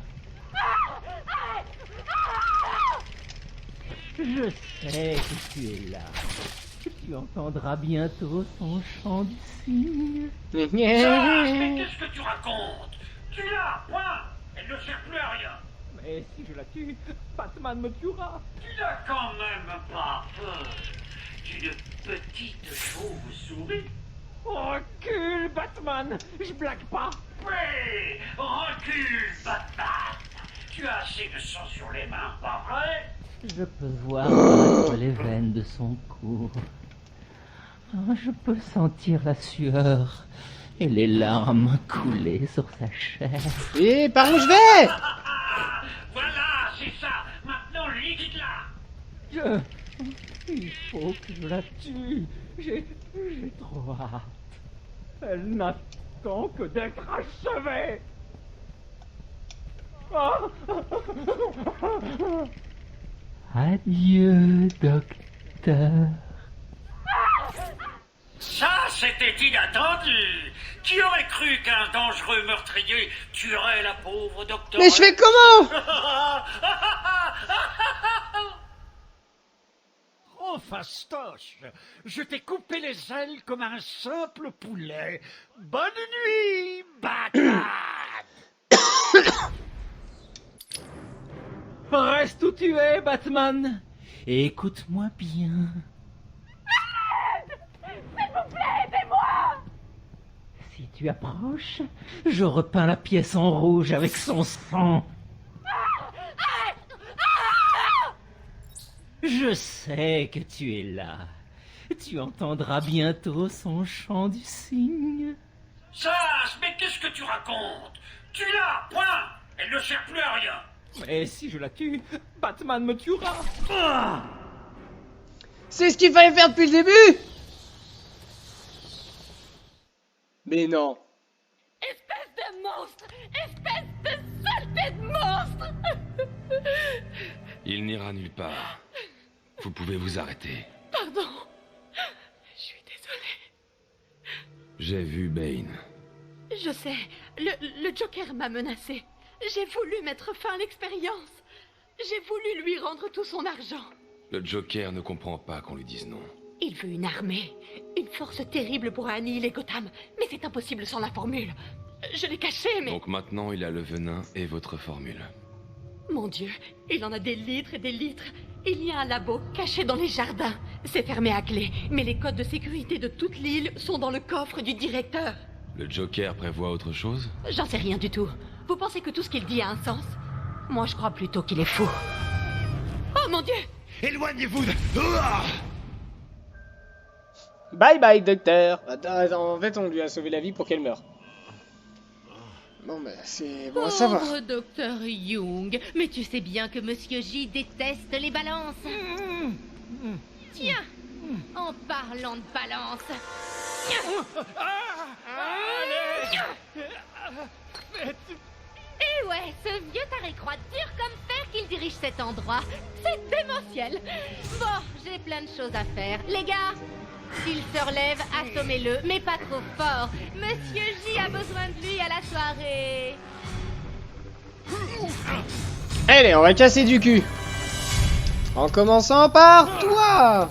Speaker 2: Je sais que tu es là. Tu entendras bientôt son chant du cygne.
Speaker 3: Mais qu'est-ce que tu racontes? Tu l'as, point! Elle ne sert plus à rien.
Speaker 2: Mais si je la tue, Batman me tuera.
Speaker 3: Tu n'as quand même pas peur d'une petite chauve-souris?
Speaker 2: Recule, Batman. Je blague pas.
Speaker 3: Oui, recule, Batman. Tu as assez de sang sur les mains, pas vrai?
Speaker 2: Je peux voir entre les veines de son cou. Je peux sentir la sueur et les larmes couler sur sa chair.
Speaker 1: Et par où je vais?
Speaker 3: Voilà, c'est ça. Maintenant, liquide-la.
Speaker 2: Il faut que je la tue. J'ai trop hâte. Elle n'attend que d'être achevée. Adieu, docteur.
Speaker 3: Ça, c'était inattendu. Qui aurait cru qu'un dangereux meurtrier tuerait la pauvre doctoresse?
Speaker 1: Mais je fais comment?
Speaker 3: Oh, fastoche! Je t'ai coupé les ailes comme un simple poulet. Bonne nuit, Batman!
Speaker 2: Reste où tu es, Batman. Et écoute-moi bien.
Speaker 12: S'il vous plaît, aidez-moi!
Speaker 2: Si tu approches, je repeins la pièce en rouge avec son sang. Je sais que tu es là. Tu entendras bientôt son chant du cygne.
Speaker 3: Sas, mais qu'est-ce que tu racontes? Tu l'as, point! Elle ne sert plus à rien!
Speaker 2: Mais si je la tue, Batman me tuera.
Speaker 1: C'est ce qu'il fallait faire depuis le début. Mais non.
Speaker 12: Espèce de monstre! Espèce de saleté de monstre!
Speaker 6: Il n'ira nulle part. Vous pouvez vous arrêter.
Speaker 12: Pardon. Je suis désolée.
Speaker 6: J'ai vu Bane.
Speaker 12: Je sais. Le Joker m'a menacé. J'ai voulu mettre fin à l'expérience. J'ai voulu lui rendre tout son argent.
Speaker 6: Le Joker ne comprend pas qu'on lui dise non.
Speaker 12: Il veut une armée. Une force terrible pour annihiler Gotham. Mais c'est impossible sans la formule. Je l'ai cachée, mais...
Speaker 6: Donc maintenant, il a le venin et votre formule.
Speaker 12: Mon Dieu, il en a des litres et des litres. Il y a un labo caché dans les jardins. C'est fermé à clé, mais les codes de sécurité de toute l'île sont dans le coffre du directeur.
Speaker 6: Le Joker prévoit autre chose?
Speaker 12: J'en sais rien du tout. Vous pensez que tout ce qu'il dit a un sens? Moi, je crois plutôt qu'il est fou. Oh mon Dieu!
Speaker 9: Éloignez-vous de...
Speaker 1: Bye bye, docteur. Attends, en fait, on lui a sauvé la vie pour qu'elle meure. Bon, bah, c'est bon à savoir.
Speaker 13: Pauvre docteur Young, mais tu sais bien que Monsieur J déteste les balances. Tiens, en parlant de balance. Eh ouais, ce vieux taré-croix dur comme fer qu'il dirige cet endroit. C'est démentiel. Bon, j'ai plein de choses à faire. Les gars, s'il se relève, assommez-le, mais pas trop fort. Monsieur J a besoin de lui à la soirée.
Speaker 1: Allez, on va casser du cul. En commençant par toi.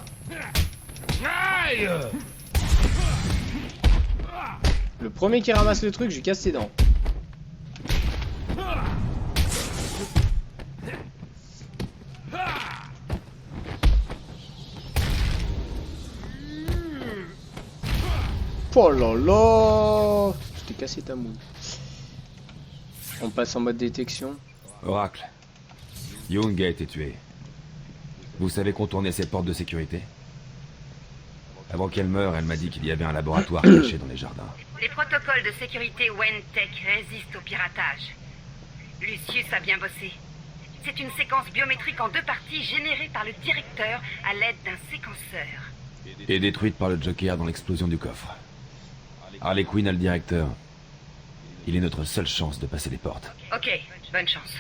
Speaker 1: Le premier qui ramasse le truc, je lui casse ses dents. Oh là là! Je t'ai cassé ta moule. On passe en mode détection.
Speaker 6: Oracle. Young a été tué. Vous savez contourner ces portes de sécurité? Avant qu'elle meure, elle m'a dit qu'il y avait un laboratoire caché dans les jardins.
Speaker 5: Les protocoles de sécurité Wentech résistent au piratage. Lucius a bien bossé. C'est une séquence biométrique en 2 parties générée par le directeur à l'aide d'un séquenceur.
Speaker 6: Et détruite par le Joker dans l'explosion du coffre. Harley Quinn a le directeur. Il est notre seule chance de passer les portes.
Speaker 5: Ok, bonne chance.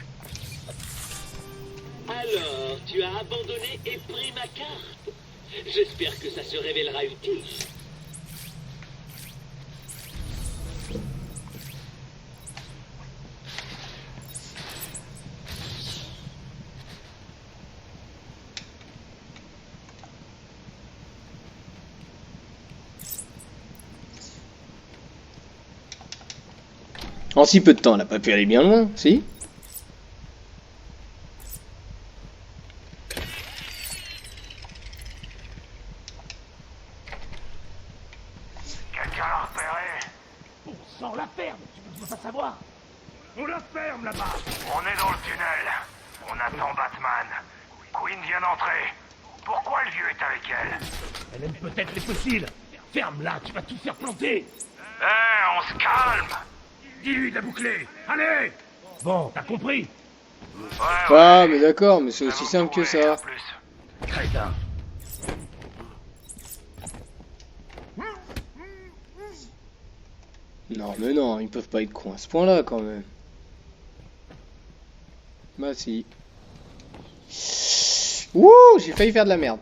Speaker 4: Alors, tu as abandonné et pris ma carte. J'espère que ça se révélera utile.
Speaker 1: En si peu de temps, elle n'a pas pu aller bien loin, si?
Speaker 3: Quelqu'un l'a repéré?
Speaker 7: Bon sang, la ferme. Tu peux pas savoir. On la ferme là-bas.
Speaker 3: On est dans le tunnel. On attend Batman. Queen vient d'entrer. Pourquoi le vieux est avec elle?
Speaker 7: Elle aime peut-être les fossiles. Ferme-la, tu vas tout faire planter.
Speaker 3: On se calme.
Speaker 7: Dis-lui de la boucler. Allez. Bon, t'as compris?
Speaker 1: Ah, mais d'accord, mais c'est aussi simple que ça.
Speaker 7: Crétin.
Speaker 1: Non, mais non, ils peuvent pas être cons à ce point-là, quand même. Bah si. Wouh, j'ai failli faire de la merde.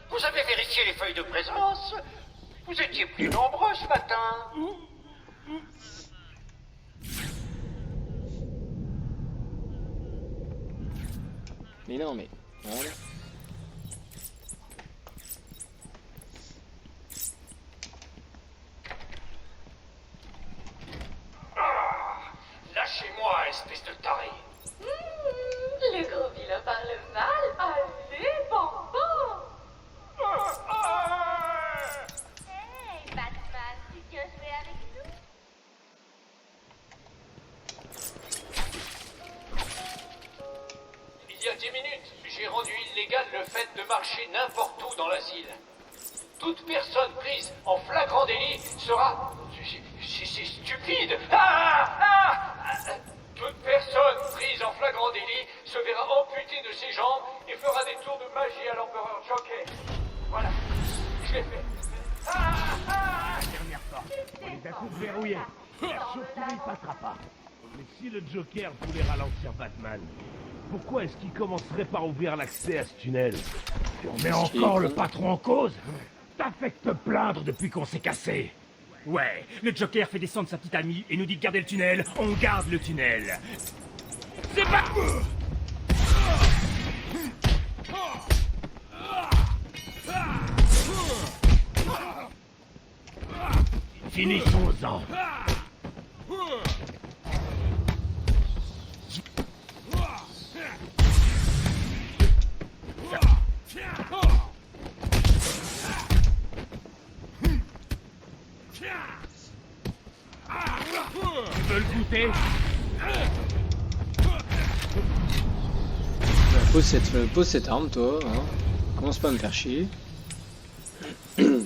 Speaker 3: Vous avez vérifié les feuilles de présence? Vous étiez plus nombreux ce matin.
Speaker 1: Mais non, mais... Voilà.
Speaker 3: Lâchez-moi, espèce de taré.
Speaker 12: Le gros vilain parle mal. Allez, bonbon.
Speaker 13: Hey, Batman, tu veux jouer avec nous?
Speaker 3: Il y a 10 minutes, j'ai rendu illégal le fait de marcher n'importe où dans l'asile. Toute personne prise en flagrant délit sera... C'est stupide. Toute personne prise en flagrant délit se verra amputée de ses jambes et fera des tours de magie à l'empereur Joker. Voilà, je l'ai fait.
Speaker 7: Dernière porte. On est d'un coup verrouillé. La chauve-souris passera pas. Mais si le Joker voulait ralentir Batman, pourquoi est-ce qu'il commencerait par ouvrir l'accès à ce tunnel? Et on met encore le patron en cause? T'as fait que te plaindre depuis qu'on s'est cassé. Ouais, le Joker fait descendre sa petite amie et nous dit de garder le tunnel. On garde le tunnel. C'est pas... Finissons-en. Tu veux le goûter?
Speaker 1: Pose cette arme, toi. Hein. Commence pas à me faire chier.
Speaker 3: Ici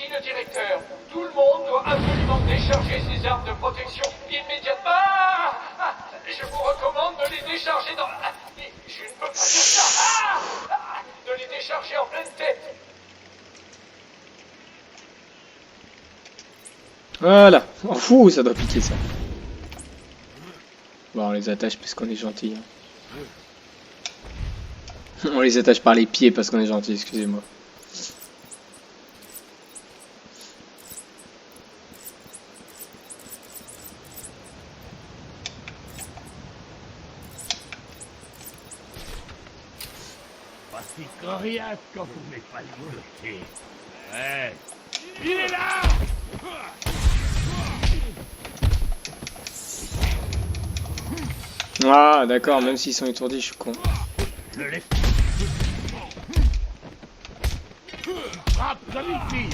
Speaker 3: le directeur. Tout le monde doit absolument décharger ses armes de protection immédiatement. Je vous recommande de les décharger dans... Je ne peux pas dire ça. De les décharger en pleine tête.
Speaker 1: Voilà. Oh, fou, ça doit piquer ça. Bon, on les attache parce qu'on est gentil. Hein. On les attache par les pieds parce qu'on est gentil, excusez-moi.
Speaker 7: Pas si coriace quand vous n'êtes pas le bloquer. Ouais. Il est là!
Speaker 1: Ah, d'accord, même s'ils sont étourdis, je suis con.
Speaker 7: Le laisse. Frappe comme une fille.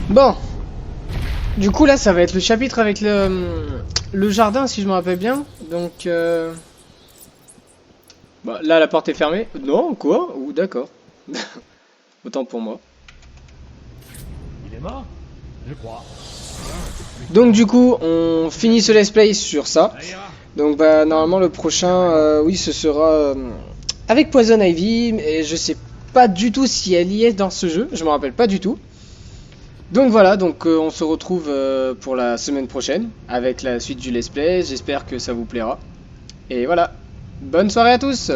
Speaker 1: Bon. Du coup, là, ça va être le chapitre avec le jardin, si je me rappelle bien. Donc, bah, là, la porte est fermée. Non, quoi? Ou d'accord. Autant pour moi.
Speaker 7: Il est mort? Je crois.
Speaker 1: Donc, du coup, on finit ce let's play sur ça. Donc, bah, normalement, le prochain, oui, ce sera avec Poison Ivy. Et je sais pas du tout si elle y est dans ce jeu. Je me rappelle pas du tout. Donc voilà, donc on se retrouve pour la semaine prochaine avec la suite du let's play. J'espère que ça vous plaira. Et voilà, bonne soirée à tous!